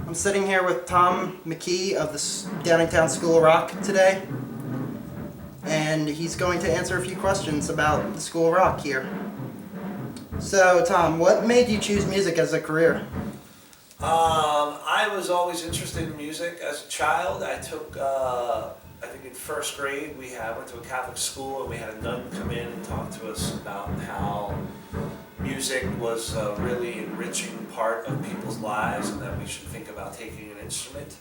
I'm sitting here with Tom McKee of the Downingtown School of Rock today, and he's going to answer a few questions about the School of Rock here. So, Tom, what made you choose music as a career? I was always interested in music as a child. I took, I think in first grade, went to a Catholic school and we had a nun come in and talk to us about how music was a really enriching part of people's lives and that we should think about taking an instrument.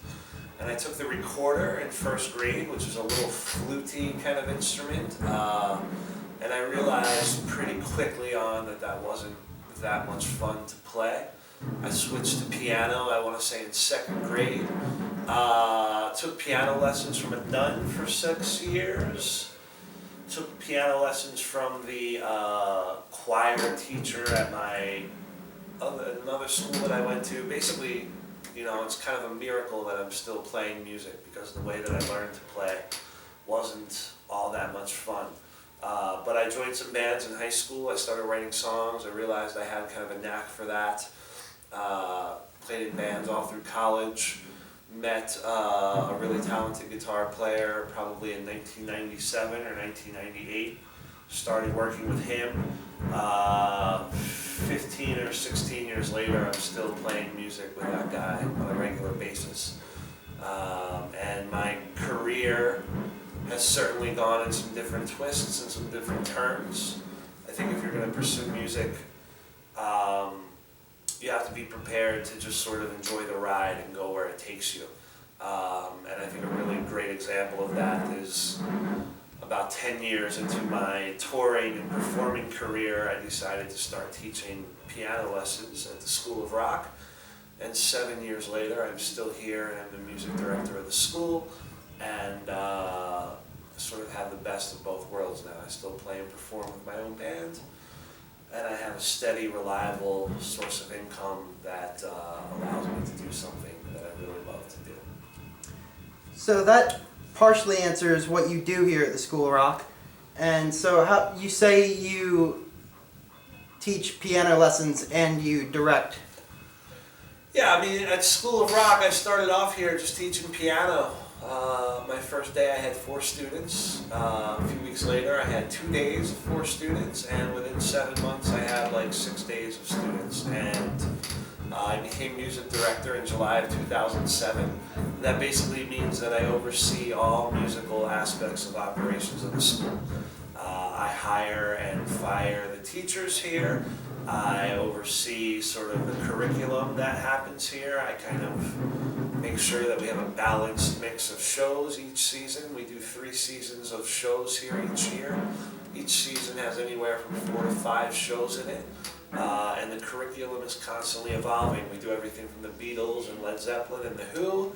And I took the recorder in first grade, which was a little fluty kind of instrument. And I realized pretty quickly on that that wasn't that much fun to play. I switched to piano, I want to say in second grade. Took piano lessons from a nun for 6 years. Took piano lessons from the choir teacher at another school that I went to. Basically, you know, it's kind of a miracle that I'm still playing music because the way that I learned to play wasn't all that much fun. But I joined some bands in high school. I started writing songs. I realized I had kind of a knack for that. Played in bands all through college. Met a really talented guitar player probably in 1997 or 1998. Started working with him. 15 or 16 years later, I'm still playing music with that guy on a regular basis. And my career has certainly gone in some different twists and some different turns. I think if you're going to pursue music, you have to be prepared to just sort of enjoy the ride and go where it takes you. And I think a really great example of that is about 10 years into my touring and performing career, I decided to start teaching piano lessons at the School of Rock. And 7 years later, I'm still here and I'm the music director of the school. And sort of have the best of both worlds now. I still play and perform with my own band. And I have a steady, reliable source of income that allows me to do something that I really love to do. So that partially answers what you do here at the School of Rock. And so how you say you teach piano lessons and you direct? Yeah, I mean, at School of Rock, I started off here just teaching piano. My first day I had 4 students. A few weeks later I had 2 days of 4 students, and within 7 months I had like 6 days of students. And I became music director in July of 2007. That basically means that I oversee all musical aspects of operations of the school. I hire and fire the teachers here. I oversee sort of the curriculum that happens here. I kind of make sure that we have a balanced mix of shows each season. We do 3 seasons of shows here each year. Each season has anywhere from 4 to 5 shows in it. And the curriculum is constantly evolving. We do everything from the Beatles and Led Zeppelin and The Who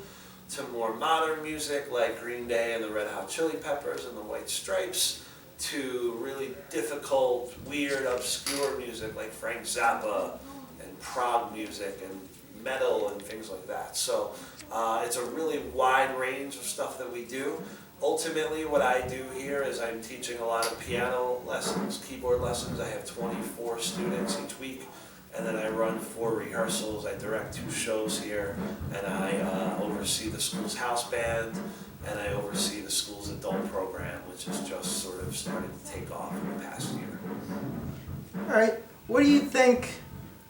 to more modern music like Green Day and the Red Hot Chili Peppers and the White Stripes, to really difficult, weird, obscure music like Frank Zappa and prog music and metal and things like that. So it's a really wide range of stuff that we do. Ultimately, what I do here is I'm teaching a lot of piano lessons, keyboard lessons. I have 24 students each week, and then I run 4 rehearsals. I direct 2 shows here, and I oversee the school's house band, and I oversee the school's adult program, which is just sort of starting to take off in the past year. All right. What do you think?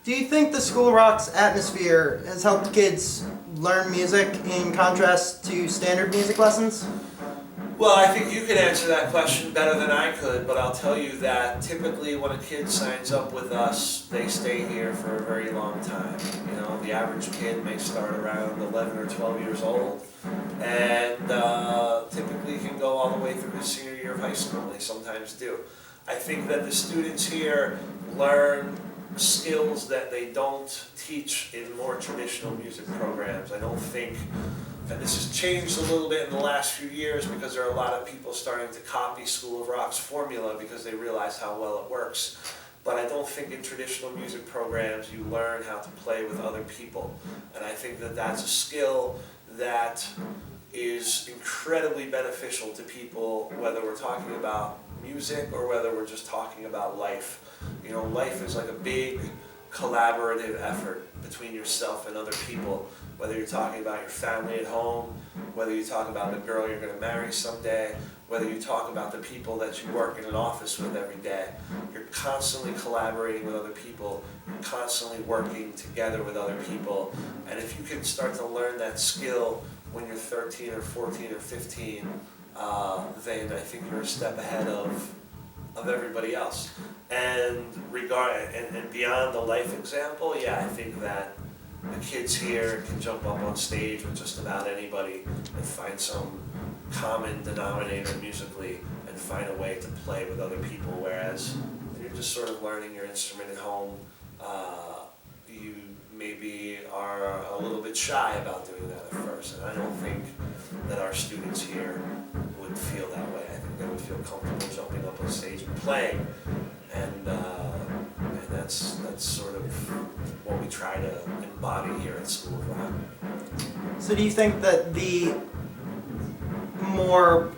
Do you think the School of Rock's atmosphere has helped kids learn music in contrast to standard music lessons? Well, I think you could answer that question better than I could, but I'll tell you that typically when a kid signs up with us, they stay here for a very long time. You know, the average kid may start around 11 or 12 years old, and typically can go all the way through his senior year of high school. They sometimes do. I think that the students here learn skills that they don't teach in more traditional music programs. I don't think, and this has changed a little bit in the last few years because there are a lot of people starting to copy School of Rock's formula because they realize how well it works. But I don't think in traditional music programs you learn how to play with other people. And I think that that's a skill that is incredibly beneficial to people, whether we're talking about music or whether we're just talking about life. You know, life is like a big collaborative effort. between yourself and other people, whether you're talking about your family at home, whether you talk about the girl you're going to marry someday, whether you talk about the people that you work in an office with every day. You're constantly collaborating with other people, you're constantly working together with other people, and if you can start to learn that skill when you're 13 or 14 or 15, then I think you're a step ahead of everybody else. And beyond the life example, yeah, I think that the kids here can jump up on stage with just about anybody and find some common denominator musically and find a way to play with other people, whereas when you're just sort of learning your instrument at home, you maybe are a little bit shy about doing that at first, and I don't think that our students here would feel that way. I think they would feel comfortable jumping up on stage and playing, and that's sort of what we try to embody here at School of Rock. So do you think that the more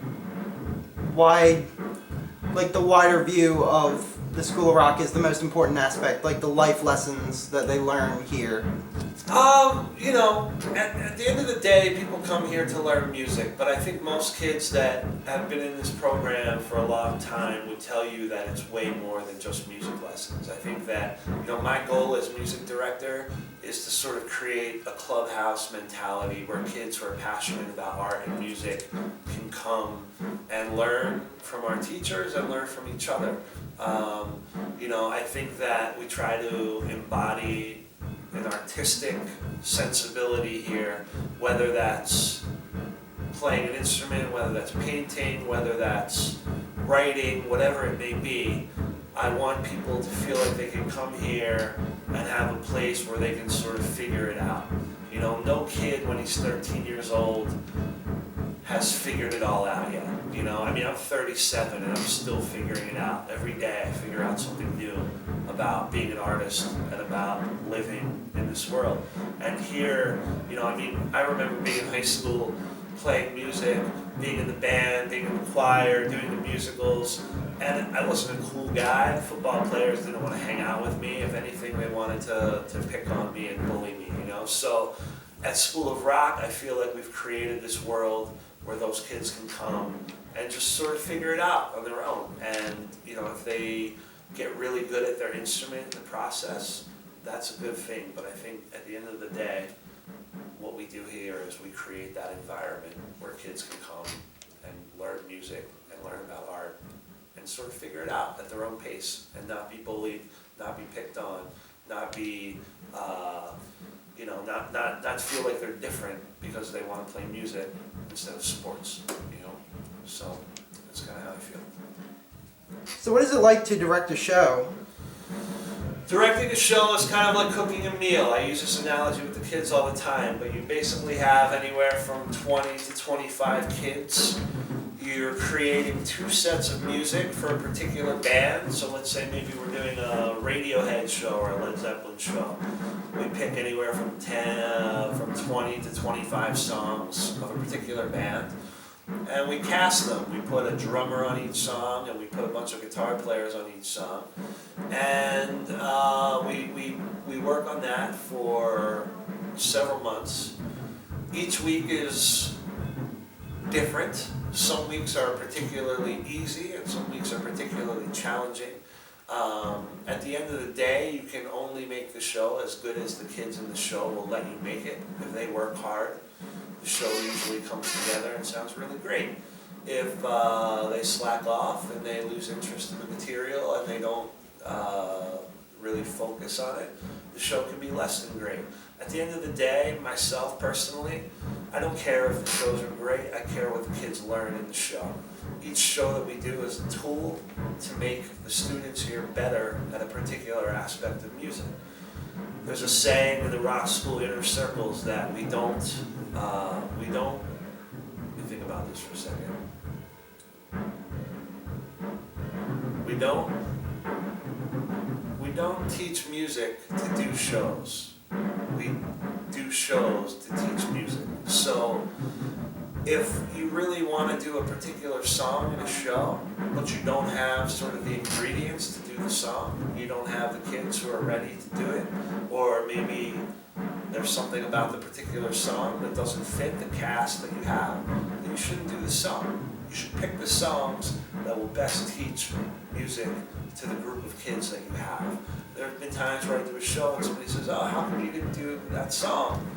the wider view of the School of Rock is the most important aspect, like the life lessons that they learn here? At the end of the day, people come here to learn music, but I think most kids that have been in this program for a long time would tell you that it's way more than just music lessons. I think that, my goal as music director is to sort of create a clubhouse mentality where kids who are passionate about art and music can come and learn from our teachers and learn from each other. I think that we try to embody an artistic sensibility here, whether that's playing an instrument, whether that's painting, whether that's writing, whatever it may be. I want people to feel like they can come here and have a place where they can sort of figure it out. No kid when he's 13 years old has figured it all out yet. I'm 37 and I'm still figuring it out. Every day I figure out something new about being an artist and about living in this world. And here, I remember being in high school, playing music, being in the band, being in the choir, doing the musicals, and I wasn't a cool guy. Football players didn't want to hang out with me. If anything, they wanted to pick on me and bully me, So at School of Rock, I feel like we've created this world where those kids can come and just sort of figure it out on their own. And, if they get really good at their instrument in the process, that's a good thing. But I think at the end of the day, what we do here is we create that environment where kids can come and learn music and learn about art and sort of figure it out at their own pace and not be bullied, not be picked on, not be, not feel like they're different because they want to play music instead of sports, So that's kind of how I feel. So what is it like to direct a show? Directing a show is kind of like cooking a meal. I use this analogy with the kids all the time, but you basically have anywhere from 20 to 25 kids. You're creating 2 sets of music for a particular band. So let's say maybe we're doing a Radiohead show or a Led Zeppelin show. We pick anywhere from 20 to 25 songs of a particular band. And we cast them. We put a drummer on each song, and we put a bunch of guitar players on each song. And we work on that for several months. Each week is different. Some weeks are particularly easy, and some weeks are particularly challenging. At the end of the day, you can only make the show as good as the kids in the show will let you make it. If they work hard, the show usually comes together and sounds really great. If they slack off and they lose interest in the material and they don't really focus on it, the show can be less than great. At the end of the day, myself personally, I don't care if the shows are great, I care what the kids learn in the show. Each show that we do is a tool to make the students here better at a particular aspect of music. There's a saying in the rock school inner circles that we don't, let me think about this for a second. We don't teach music to do shows. We do shows to teach music. So if you really want to do a particular song in a show, but you don't have sort of the ingredients to do the song, you don't have the kids who are ready to do it, or maybe there's something about the particular song that doesn't fit the cast that you have, then you shouldn't do the song. You should pick the songs that will best teach music to the group of kids that you have. There have been times where I do a show and somebody says, oh, how come you didn't do that song?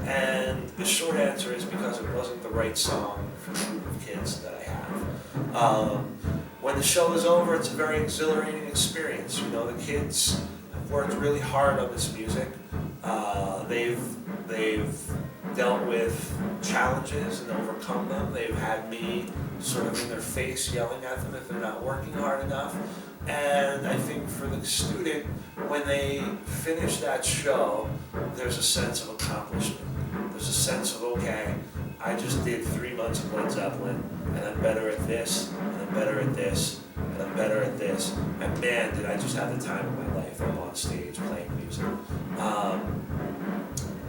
And the short answer is because it wasn't the right song for the group of kids that I have. When the show is over, it's a very exhilarating experience. You know, the kids have worked really hard on this music. They've dealt with challenges and overcome them. They've had me sort of in their face yelling at them if they're not working hard enough. And I think for the student, when they finish that show, there's a sense of accomplishment. There's a sense of, okay, I just did 3 months of Led Zeppelin, and I'm better at this, and I'm better at this, and I'm better at this. And man, did I just have the time of my life. I'm on stage playing music.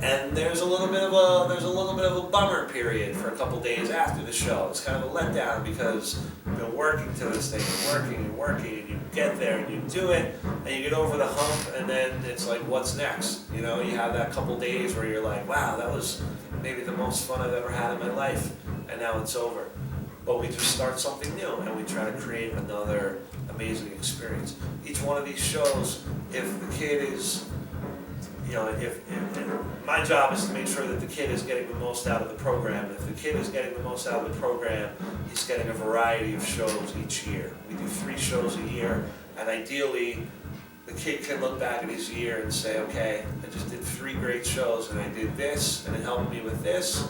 And there's a little bit of a bummer period for a couple days after the show. It's kind of a letdown because you've been working to this thing, and working, and you get there and you do it, and you get over the hump, and then it's like, what's next? You know, you have that couple days where you're like, wow, that was maybe the most fun I've ever had in my life, and now it's over. But we just start something new, and we try to create another amazing experience. Each one of these shows, if the kid is, you know, if my job is to make sure that the kid is getting the most out of the program. If the kid is getting the most out of the program, he's getting a variety of shows each year. We do 3 shows a year, and ideally, the kid can look back at his year and say, okay, I just did 3 great shows, and I did this, and it helped me with this,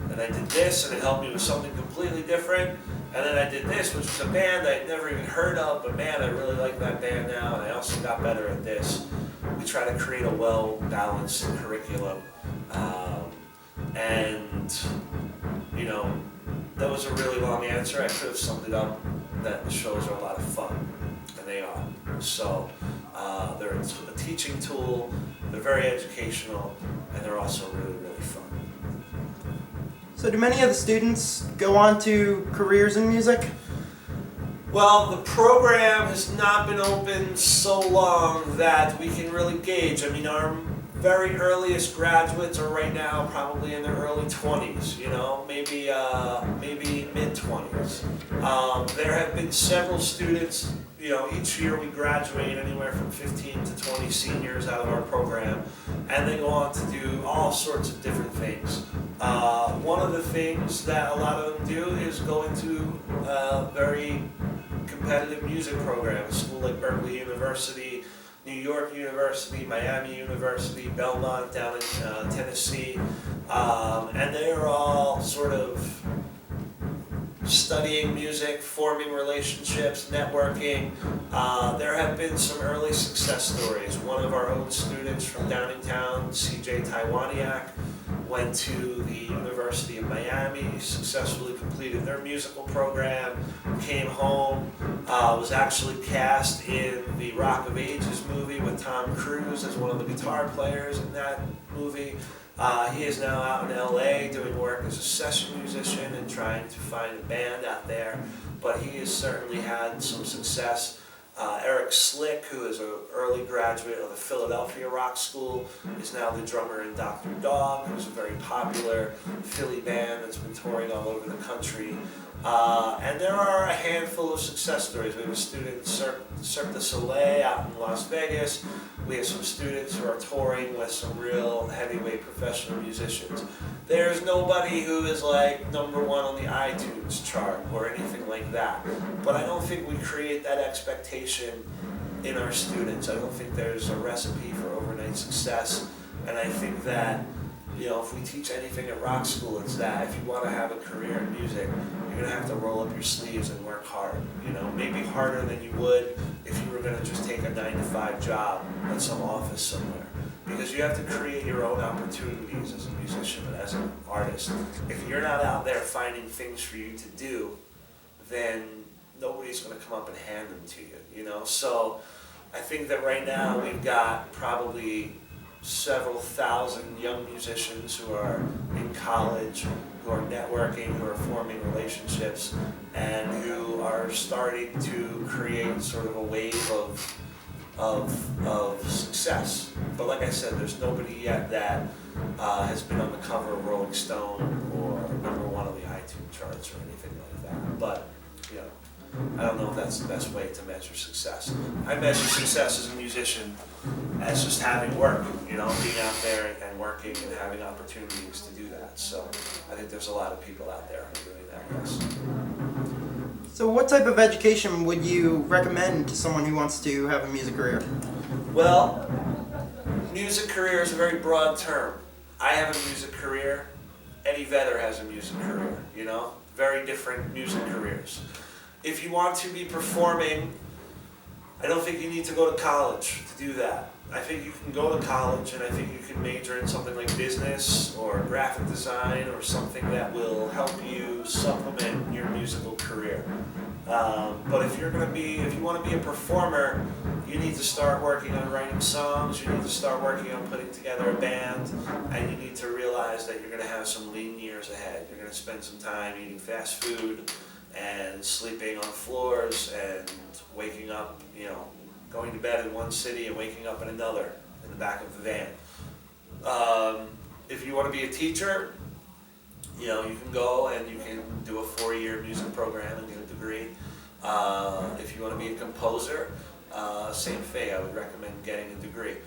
and I did this, and it helped me with something completely different, and then I did this, which was a band I'd never even heard of, but man, I really like that band now, and I also got better at this. We try to create a well-balanced curriculum, and, you know, that was a really long answer. I could have summed it up that the shows are a lot of fun, and they are. So they're a teaching tool, they're very educational, and they're also really, really fun. So do many of the students go on to careers in music? Well, the program has not been open so long that we can really gauge. I mean, our very earliest graduates are right now probably in their early 20s, you know, maybe mid-20s. There have been several students, you know, each year we graduate anywhere from 15 to 20 seniors out of our program, and they go on to do all sorts of different things. One of the things that a lot of them do is go into a very competitive music program, a school like Berkeley University, New York University, Miami University, Belmont down in Tennessee, and they are all sort of studying music, forming relationships, networking. There have been some early success stories. One of our own students from Downingtown, CJ Taiwaniak, went to the University of Miami, successfully completed their musical program, came home, was actually cast in the Rock of Ages movie with Tom Cruise as one of the guitar players in that movie. He is now out in LA doing work as a session musician and trying to find a band out there, but he has certainly had some success. Eric Slick, who is an early graduate of the Philadelphia Rock School, is now the drummer in Dr. Dog, who's a very popular Philly band that's been touring all over the country. And there are a handful of success stories. We have a student, Cirque du Soleil, out in Las Vegas. We have some students who are touring with some real heavyweight professional musicians. There's nobody who is like #1 on the iTunes chart or anything like that. But I don't think we create that expectation in our students. I don't think there's a recipe for overnight success. And I think that, you know, if we teach anything at rock school, it's that if you want to have a career in music, you're going to have to roll up your sleeves and work hard. You know, maybe harder than you would if you were going to just take a 9-to-5 job at some office somewhere. Because you have to create your own opportunities as a musician, as an artist. If you're not out there finding things for you to do, then nobody's going to come up and hand them to you, you know? So I think that right now we've got probably several thousand young musicians who are in college, who are networking, who are forming relationships, and who are starting to create sort of a wave of of success. But like I said, there's nobody yet that has been on the cover of Rolling Stone or #1 on the iTunes charts or anything like that. But you know, I don't know if that's the best way to measure success. I measure success as a musician as just having work, you know, being out there and working and having opportunities to do that. So I think there's a lot of people out there who are doing that, yes. So what type of education would you recommend to someone who wants to have a music career? Well, music career is a very broad term. I have a music career. Eddie Vedder has a music career, you know? Very different music careers. If you want to be performing, I don't think you need to go to college to do that. I think you can go to college and I think you can major in something like business or graphic design or something that will help you supplement your musical career. But if you want to be a performer, you need to start working on writing songs, you need to start working on putting together a band, and you need to realize that you're going to have some lean years ahead. You're going to spend some time eating fast food and sleeping on floors and waking up, you know, going to bed in one city and waking up in another in the back of the van. If you want to be a teacher, you know, you can go and you can do a 4-year music program and get a degree. If you want to be a composer, same thing, I would recommend getting a degree.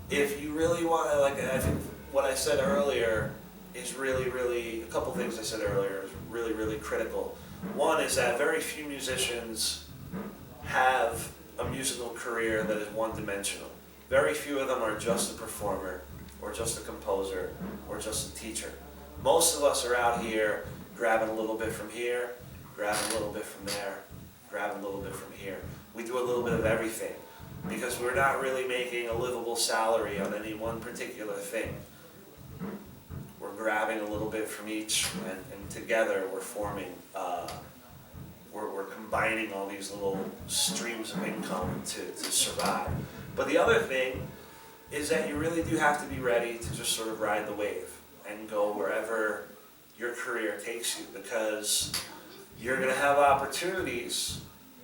If you really want to, like, I think what I said earlier is really, a couple things I said earlier is really critical. One is that very few musicians have a musical career that is one-dimensional. Very few of them are just a performer, or just a composer, or just a teacher. Most of us are out here grabbing a little bit from here, grabbing a little bit from there, grabbing a little bit from here. We do a little bit of everything because we're not really making a livable salary on any one particular thing. We're grabbing a little bit from each, and together we're forming, we're combining all these little streams of income to survive. But the other thing is that you really do have to be ready to just sort of ride the wave and go wherever your career takes you, because you're going to have opportunities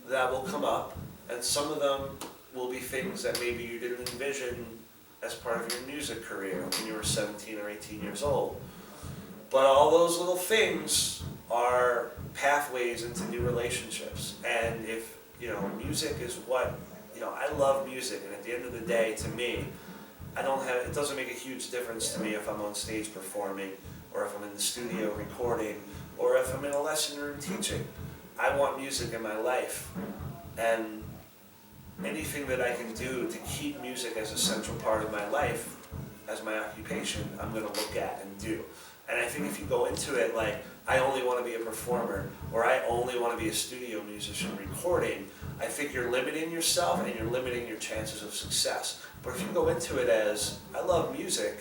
that will come up, and some of them will be things that maybe you didn't envision as part of your music career when you were 17 or 18 years old. But all those little things are pathways into new relationships. And if, you know, music is what, you know, I love music, and at the end of the day, to me, it doesn't make a huge difference to me if I'm on stage performing, or if I'm in the studio recording, or if I'm in a lesson room teaching. I want music in my life, and anything that I can do to keep music as a central part of my life, as my occupation, I'm going to look at and do. And I think if you go into it like, I only want to be a performer, or I only want to be a studio musician recording, I think you're limiting yourself and you're limiting your chances of success. But if you go into it as, I love music,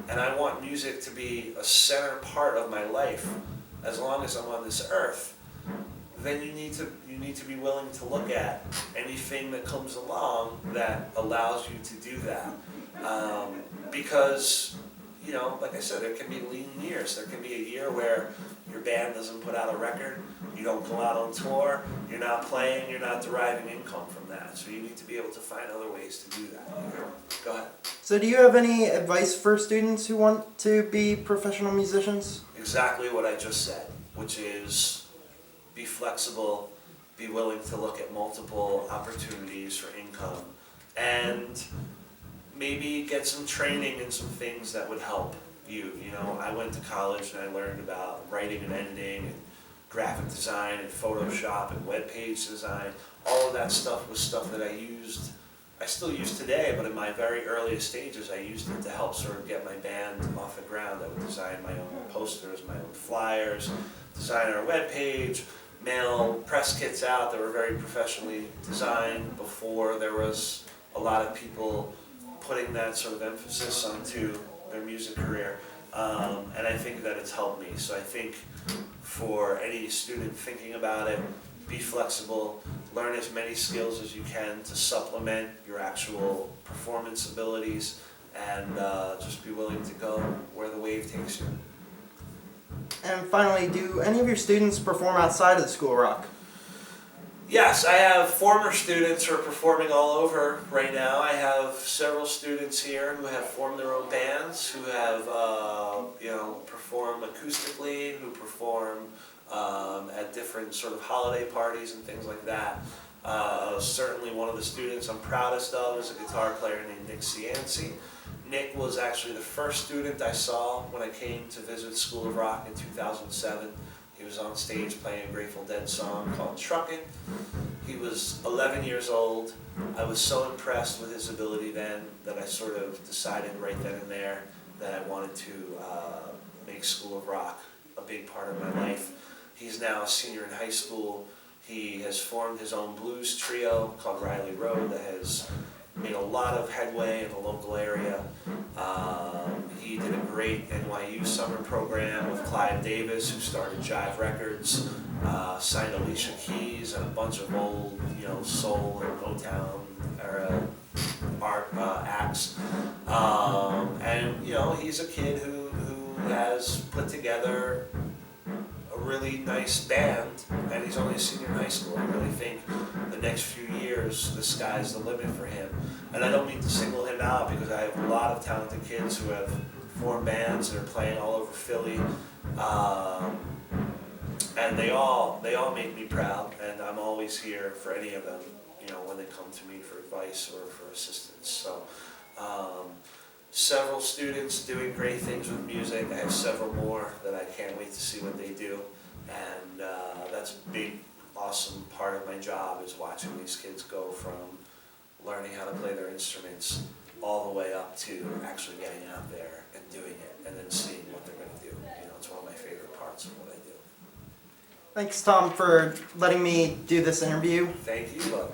and I want music to be a center part of my life as long as I'm on this earth, then you need to be willing to look at anything that comes along that allows you to do that. Because, you know, like I said, there can be lean years. There can be a year where your band doesn't put out a record, you don't go out on tour, you're not playing, you're not deriving income from that. So you need to be able to find other ways to do that. Go ahead. So do you have any advice for students who want to be professional musicians? Exactly what I just said, which is be flexible, be willing to look at multiple opportunities for income, and maybe get some training in some things that would help you. You know, I went to college and I learned about writing and editing and graphic design and Photoshop and web page design. All of that stuff was stuff that I still use today, but in my very earliest stages I used it to help sort of get my band off the ground. I would design my own posters, my own flyers, design our web page, mail press kits out that were very professionally designed before there was a lot of people putting that sort of emphasis onto their music career, and I think that it's helped me. So I think for any student thinking about it, be flexible, learn as many skills as you can to supplement your actual performance abilities, and just be willing to go where the wave takes you. And finally, do any of your students perform outside of the School of Rock? Yes, I have former students who are performing all over right now. I have several students here who have formed their own bands, who have, perform acoustically, who perform at different sort of holiday parties and things like that. Certainly one of the students I'm proudest of is a guitar player named Nick Cianci. Nick was actually the first student I saw when I came to visit School of Rock in 2007. He was on stage playing a Grateful Dead song called Truckin'. He was 11 years old. I was so impressed with his ability then that I sort of decided right then and there that I wanted to make School of Rock a big part of my life. He's now a senior in high school. He has formed his own blues trio called Riley Road that has made a lot of headway in the local area. He did a great NYU summer program with Clive Davis, who started Jive Records, signed Alicia Keys and a bunch of old, soul and Motown era art acts. He's a kid who has put together a really nice band, and he's only a senior in high school. I really think the next few years, the sky's the limit for him. And I don't mean to single him out because I have a lot of talented kids who have formed bands and are playing all over Philly. And they all make me proud, and I'm always here for any of them, when they come to me for advice or for assistance. So, several students doing great things with music. I have several more that I can't wait to see what they do. And that's a big, awesome part of my job, is watching these kids go from learning how to play their instruments all the way up to actually getting out there and doing it, and then seeing what they're going to do. It's one of my favorite parts of what I do. Thanks, Tom, for letting me do this interview. Thank you, bud.